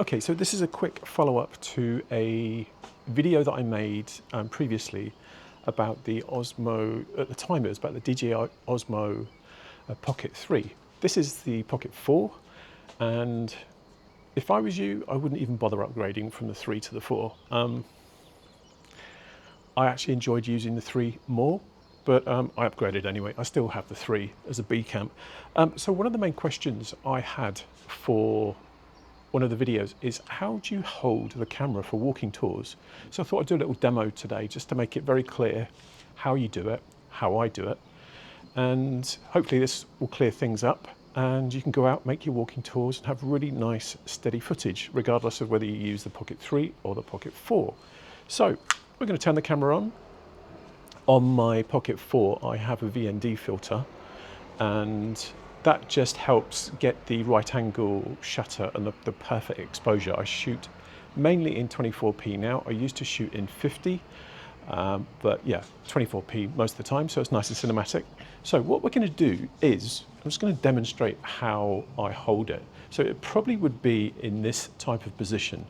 Okay, so this is a quick follow-up to a video that I made previously about the Osmo. At the time it was about the DJI Osmo Pocket 3. This is the Pocket 4, and if I was you, I wouldn't even bother upgrading from the 3 to the 4. I actually enjoyed using the 3 more, but I upgraded anyway. I still have the 3 as a B cam. So one of the main questions I had for one of the videos is, how do you hold the camera for walking tours? So I thought I'd do a little demo today just to make it very clear how you do it, how I do it, and hopefully this will clear things up and you can go out, make your walking tours and have really nice steady footage regardless of whether you use the Pocket 3 or the Pocket 4. So we're going to turn the camera on. On my Pocket 4 I have a VND filter, and that just helps get the right angle shutter and the perfect exposure. I shoot mainly in 24p now. I used to shoot in 50, but yeah, 24p most of the time, so it's nice and cinematic. So what we're going to do is, I'm just going to demonstrate how I hold it. So it probably would be in this type of position.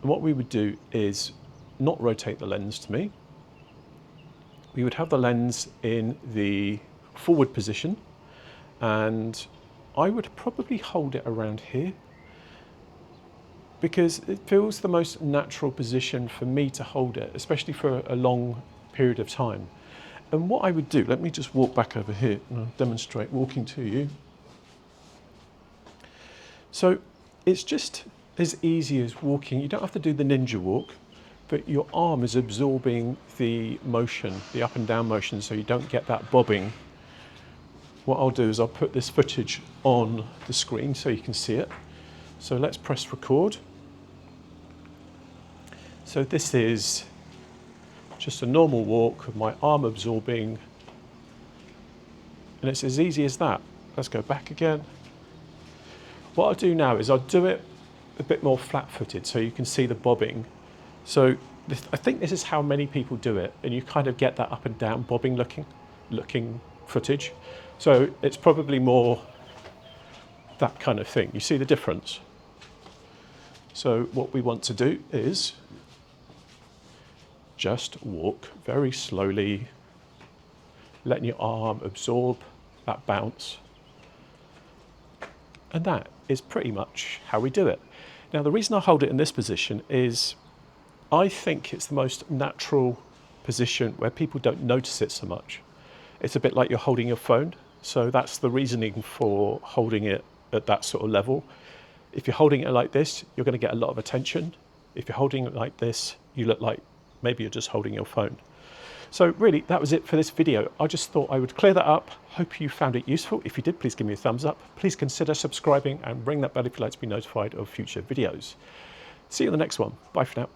And what we would do is not rotate the lens to me. We would have the lens in the forward position, and I would probably hold it around here because it feels the most natural position for me to hold it, especially for a long period of time. And what I would do, let me just walk back over here and I'll demonstrate walking to you. So it's just as easy as walking. You don't have to do the ninja walk, but your arm is absorbing the motion, the up and down motion, so you don't get that bobbing. What I'll do is I'll put this footage on the screen so you can see it. So let's press record. So this is just a normal walk with my arm absorbing, and it's as easy as that. Let's go back again. What I'll do now is I'll do it a bit more flat-footed so you can see the bobbing. So I think this is how many people do it, and you kind of get that up and down bobbing looking footage. So it's probably more that kind of thing. You see the difference? So what we want to do is just walk very slowly, letting your arm absorb that bounce. And that is pretty much how we do it. Now, the reason I hold it in this position is I think it's the most natural position where people don't notice it so much. It's a bit like you're holding your phone. So that's the reasoning for holding it at that sort of level. If you're holding it like this, you're going to get a lot of attention. If you're holding it like this, you look like maybe you're just holding your phone. So really, that was it for this video. I just thought I would clear that up. Hope you found it useful. If you did, please give me a thumbs up. Please consider subscribing and ring that bell if you'd like to be notified of future videos. See you in the next one. Bye for now.